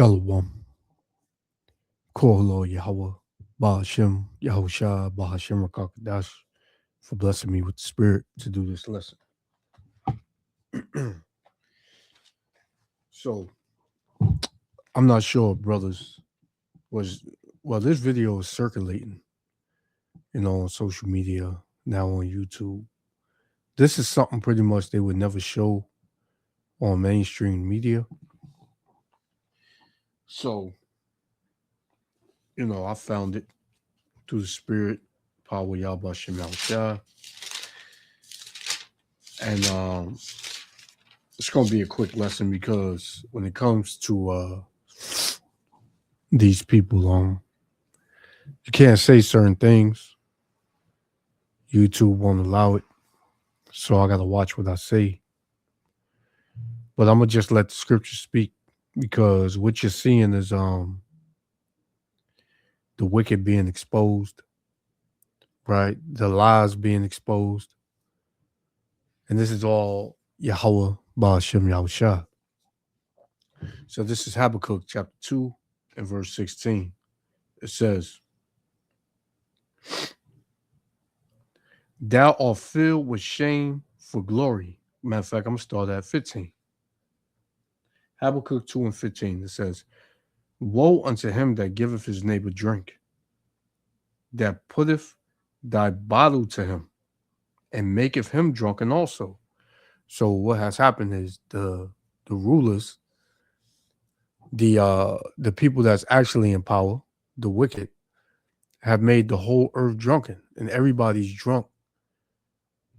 Shalom. Koholo Yahweh. Bahashem Yahusha Bahashem Rakakadash for blessing me with the spirit to do this lesson. So I'm not sure, brothers, was this video is circulating, on social media, now on YouTube. This is something pretty much they would never show on mainstream media. So, I found it through the spirit, power Yahweh Shem Yahushua. And it's going to be a quick lesson because when it comes to these people, you can't say certain things. YouTube won't allow it, so I got to watch what I say. But I'm gonna just let the scripture speak because what you're seeing is the wicked being exposed, right? The lies being exposed, and this is all Yahweh Ba'ashem Yahushua. So this is Habakkuk chapter 2 and verse 16. It says, "Thou art filled with shame for glory." Matter of fact, I'm gonna start at 15. Habakkuk 2 and 15. It says, "Woe unto him that giveth his neighbor drink, that putteth thy bottle to him, and maketh him drunken also." So what has happened is the rulers, the people that's actually in power, the wicked, have made the whole earth drunken, and everybody's drunk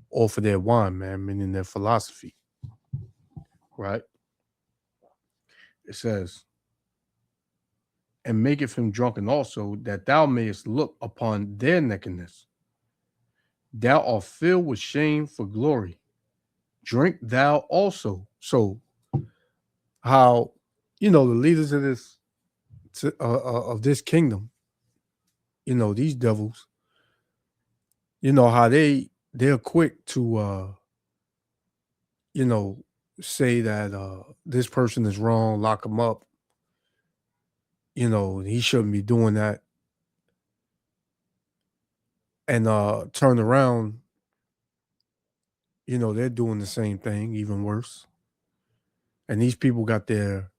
off of their wine, man, meaning their philosophy, right? It says, "And maketh him drunken also, that thou mayest look upon their nakedness. Thou art filled with shame for glory. Drink thou also." So, how the leaders of this kingdom, these devils, how they're quick to say that this person is wrong, lock him up. He shouldn't be doing that, and turn around. They're doing the same thing, even worse. And these people got their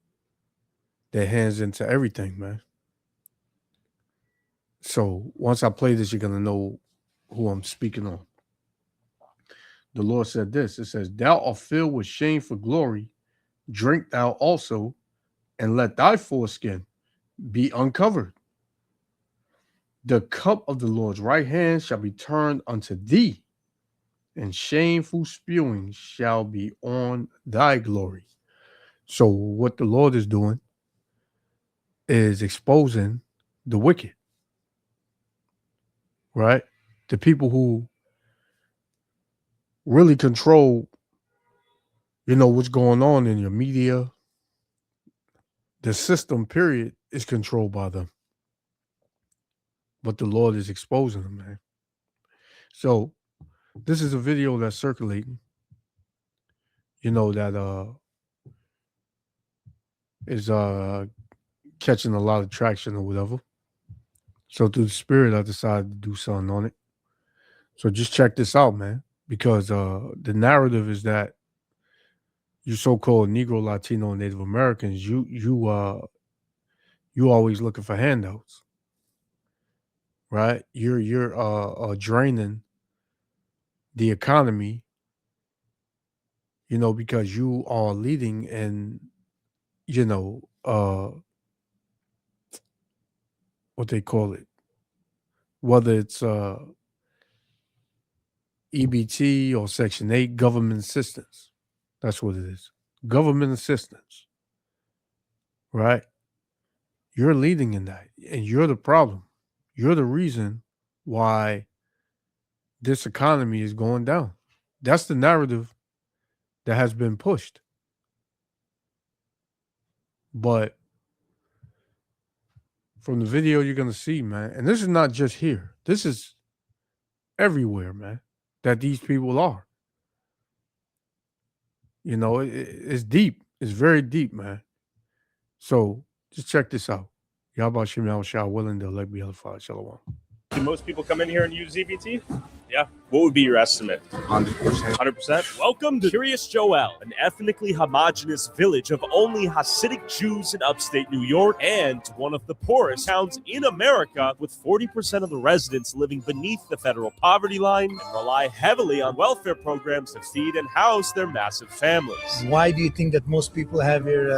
hands into everything, man. So once I play this, you're gonna know who I'm speaking on. The Lord said this. It says, "Thou art filled with shame for glory. Drink thou also, and let thy foreskin be uncovered. The cup of the Lord's right hand shall be turned unto thee, and shameful spewing shall be on thy glory." So what the Lord is doing is exposing the wicked, right? The people who really control, what's going on in your media. The system, period, is controlled by them. But the Lord is exposing them, man. So this is a video that's circulating, that is catching a lot of traction or whatever. So through the spirit, I decided to do something on it. So just check this out, man, because the narrative is that you so-called Negro, Latino, Native Americans, you always looking for handouts, right? You're draining the economy, because you are leading in, what they call it, whether it's EBT or Section 8, government assistance. That's what it is. Government assistance, right? You're leading in that, and you're the problem. You're the reason why this economy is going down. That's the narrative that has been pushed. But from the video you're going to see, man, and this is not just here. This is everywhere, man, that these people are. It's deep. It's very deep, man. So Just check this out. Yabba Shimel Shah willing to let me other Shalom. Do most people come in here and use EBT? Yeah. What would be your estimate? 100%. 100%? Welcome to Kiryas Joel, an ethnically homogenous village of only Hasidic Jews in upstate New York and one of the poorest towns in America, with 40% of the residents living beneath the federal poverty line and rely heavily on welfare programs to feed and house their massive families. Why do you think that most people have your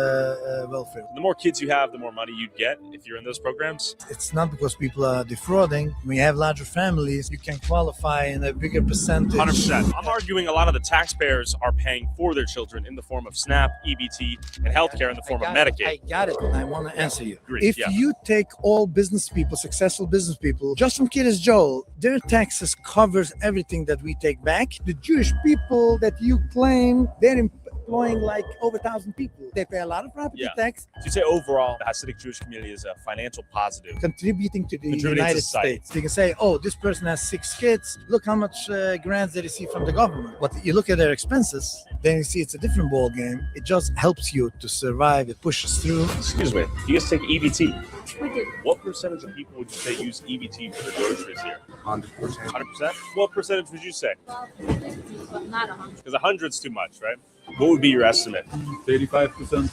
welfare? The more kids you have, the more money you'd get if you're in those programs. It's not because people are defrauding. When you have larger families, you can qualify in a bigger percentage. 100%. I'm arguing a lot of the taxpayers are paying for their children in the form of SNAP, EBT, and healthcare in the form of Medicaid. I got it, and I want to answer you. Agreed, If yeah. you take all business people, successful business people, just from Kiryas Joel, their taxes covers everything that we take back. The Jewish people that you claim, they're employing like over 1,000 people. They pay a lot of property tax, So you say overall, the Hasidic Jewish community is a financial positive. contributing to the Contributing to United society. States. You can say, oh, this person has 6 kids. Look how much grants they receive from the government. But you look at their expenses, then you see it's a different ball game. It just helps you to survive. It pushes through. Excuse me. You guys take EBT? We do. What percentage of people would you say use EBT for the groceries here? 100%. 100%? What percentage would you say? Well, 50, but not 100. Because 100's too much, right? What would be your estimate? 35%.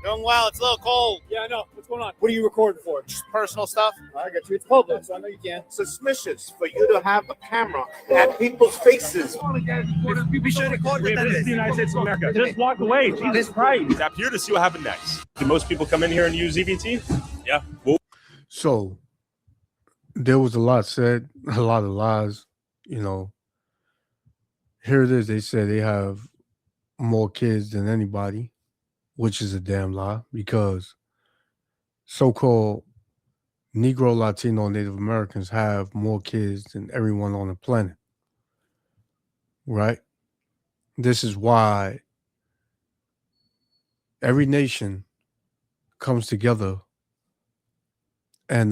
Doing well. It's a little cold. Yeah, I know. What's going on? What are you recording for? Just personal stuff. I got you. It's public, so I know you can. Suspicious for you to have a camera at people's faces. We should record This is the United States of America. Just walk away. Jesus Christ. I'm here to see what happened next. Do most people come in here and use EBT? Yeah. Well, So there was a lot said, a lot of lies, you know. Here it is. They said they have more kids than anybody, which is a damn lie, because so-called Negro, Latino, Native Americans have more kids than everyone on the planet. Right? This is why every nation comes together and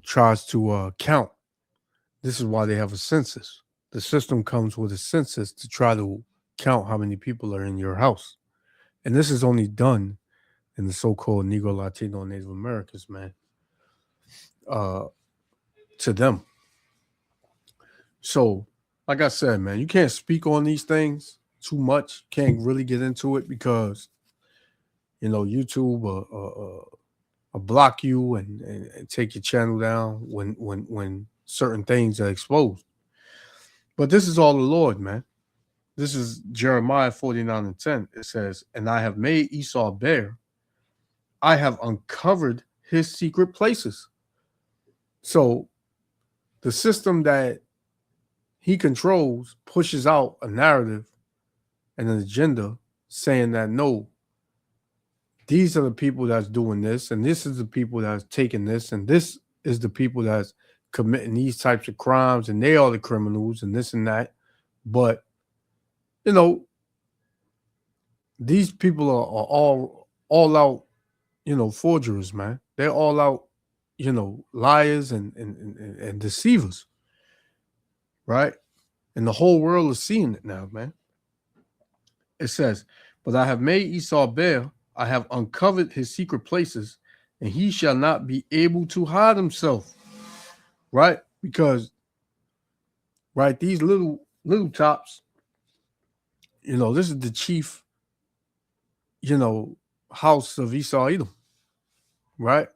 tries to count. This is why they have a census. The system comes with a census to try to count how many people are in your house. And this is only done in the so-called Negro, Latino, and Native Americans, man. To them. So, like I said, man, you can't speak on these things too much. Can't really get into it because, YouTube will block you and take your channel down when certain things are exposed. But this is all the Lord, man. This is Jeremiah 49:10. It says, "And I have made Esau bare. I have uncovered his secret places." So the system that he controls pushes out a narrative and an agenda saying that, no, these are the people that's doing this, and this is the people that's taking this, and this is the people that's committing these types of crimes, and they are the criminals, and this and that. But, these people are all out, forgers, man. They're all out, liars and deceivers, right? And the whole world is seeing it now, man. It says, "But I have made Esau bare, I have uncovered his secret places, and he shall not be able to hide himself." Right? Because, right, these little tops, this is the chief, house of Esau Edom. Right?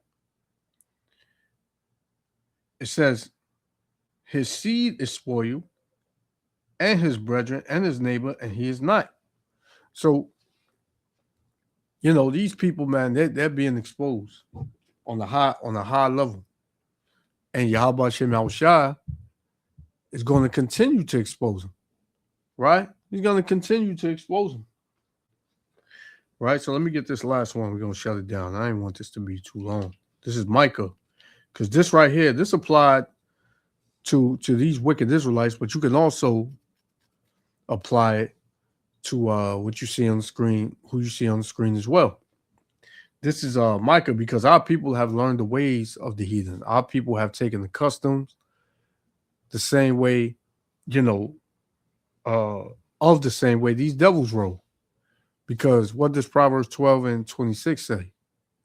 It says, "His seed is spoiled, and his brethren, and his neighbor, and he is not." So, these people, man, they're being exposed on a high level. And Yahweh Shem Yahushua is going to continue to expose them. Right? He's going to continue to expose them. Right? So let me get this last one. We're going to shut it down. I didn't want this to be too long. This is Micah. Because this right here, this applied to these wicked Israelites, but you can also apply it to what you see on the screen, who you see on the screen as well. This is Micah, because our people have learned the ways of the heathen. Our people have taken the customs the same way, of the same way these devils roll. Because what does Proverbs 12 and 26 say?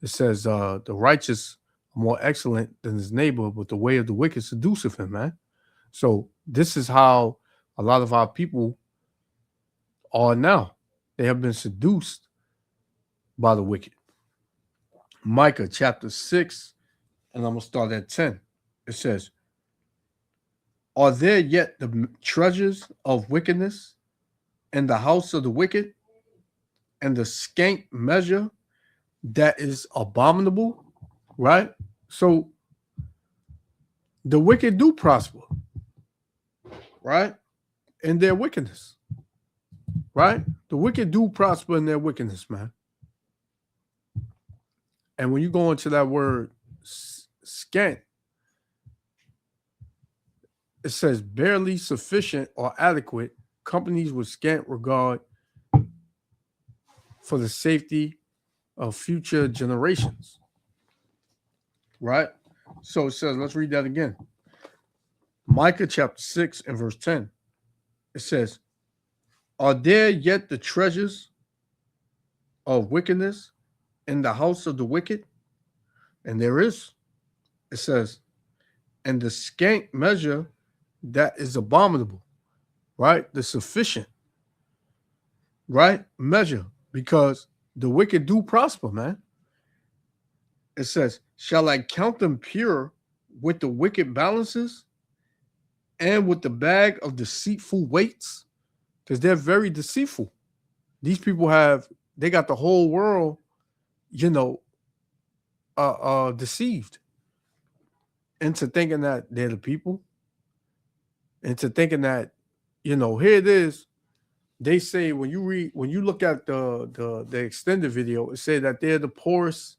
It says, the righteous are more excellent than his neighbor, but the way of the wicked seduceth him, man. So this is how a lot of our people are now. They have been seduced by the wicked. Micah chapter 6, and I'm going to start at 10. It says, are there yet the treasures of wickedness in the house of the wicked, and the scant measure that is abominable? Right? So the wicked do prosper, right? In their wickedness, right? The wicked do prosper in their wickedness, man. And when you go into that word scant, it says barely sufficient or adequate, companies with scant regard for the safety of future generations. Right? So it says, let's read that again. Micah chapter 6 and verse 10. It says, are there yet the treasures of wickedness in the house of the wicked? And there is. It says, and the scant measure that is abominable, right? The sufficient, right? Measure, because the wicked do prosper, man. It says, shall I count them pure with the wicked balances and with the bag of deceitful weights? Because they're very deceitful. These people they got the whole world, deceived into thinking that they're the people, into thinking that, here it is. They say when you look at the extended video, it say that they're the poorest,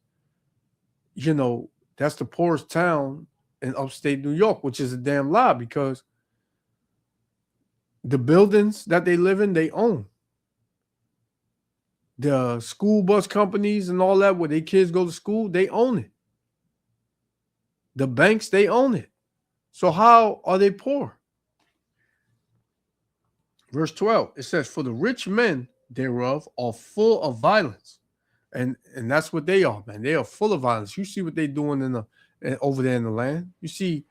that's the poorest town in upstate New York, which is a damn lie, because the buildings that they live in, they own. The school bus companies and all that, where their kids go to school, they own it. The banks, they own it. So how are they poor? Verse 12, it says, for the rich men thereof are full of violence. And that's what they are, man. They are full of violence. You see what they're doing over there in the land. You see,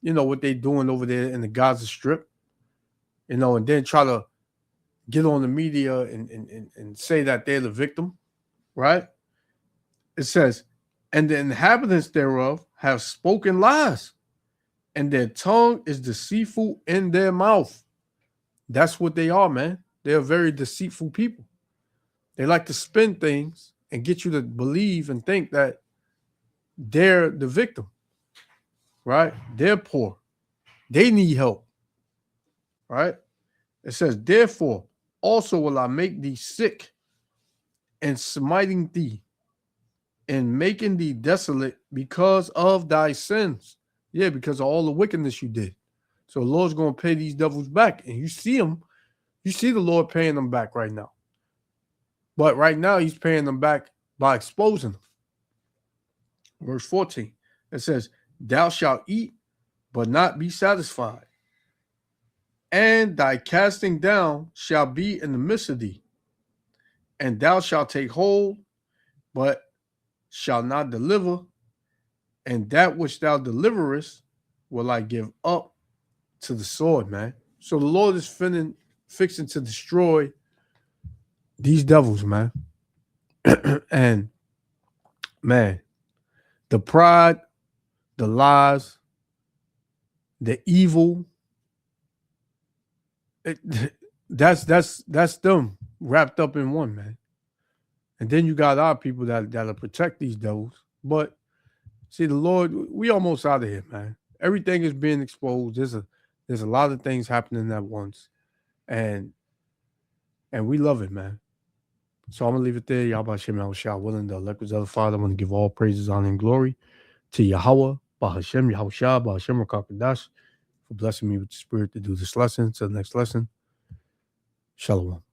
what they're doing over there in the Gaza Strip, and then try to get on the media and say that they're the victim, right? It says, and the inhabitants thereof have spoken lies, and their tongue is deceitful in their mouth. That's what they are, man. They're very deceitful people. They like to spin things and get you to believe and think that they're the victim, right? They're poor. They need help, right? It says, therefore, also will I make thee sick, and smiting thee, and making thee desolate because of thy sins. Yeah, because of all the wickedness you did. So the Lord's going to pay these devils back. And you see them. You see the Lord paying them back right now. But right now, he's paying them back by exposing them. Verse 14, it says, thou shalt eat, but not be satisfied. And thy casting down shall be in the midst of thee. And thou shalt take hold, but shalt not deliver. And that which thou deliverest will I give up to the sword, man. So the Lord is fixing to destroy these devils, man. And, man, the pride, the lies, the evil, that's them wrapped up in one, man. And then you got our people that'll protect these devils. But see, the Lord, we almost out of here, man. Everything is being exposed. There's a lot of things happening at once, and we love it, man. So I'm gonna leave it there. Yahweh Shem Yahushua, willing, the electors of the Father. I'm gonna give all praises, honor, and glory to Yahweh, Bahashem, Yahushua, Bahashem Rakakadash, for blessing me with the Spirit to do this lesson. To the next lesson, Shalom.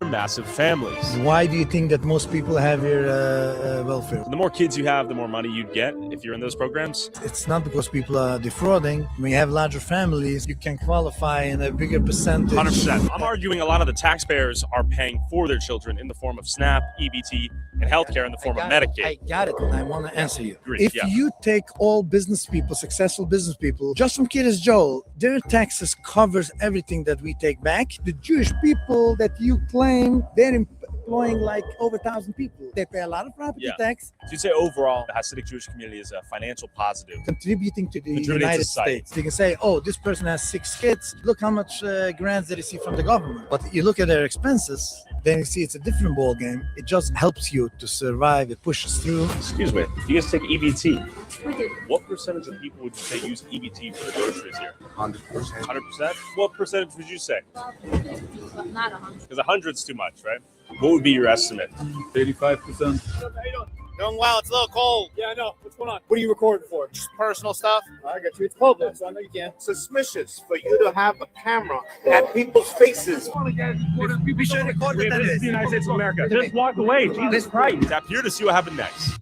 massive families. Why do you think that most people have your welfare? The more kids you have, the more money you'd get if you're in those programs. It's not because people are defrauding. When you have larger families, you can qualify in a bigger percentage. 100%. I'm arguing a lot of the taxpayers are paying for their children in the form of SNAP, EBT, and healthcare in the form of Medicaid. I got it, and I want to answer you. Great, If yeah. you take all business people, successful business people, just from Kiryas Joel, their taxes covers everything that we take back. The Jewish people that you claim, they're employing like over 1,000 people. They pay a lot of property Yeah. tax, So you'd say overall, the Hasidic Jewish community is a financial positive. contributing to the Contributing to United society. States. You can say, oh, this person has 6 kids. Look how much grants they receive from the government. But you look at their expenses, then you see it's a different ball game. It just helps you to survive. It pushes through. Excuse me, you guys take EBT. We do. What percentage of people would you say use EBT for the groceries here? 100%. 100%? What percentage would you say? Well, 50, but not 100. Because 100's too much, right? What would be your estimate? 85%. Doing well. It's a little cold. Yeah, I know. What's going on? What are you recording for? Just personal stuff. I got you. It's public, so I know you can. Suspicious for you to have a camera at people's faces. We should record This is the United States of America. Just walk away. Jesus Christ. Tap here to see what happened next.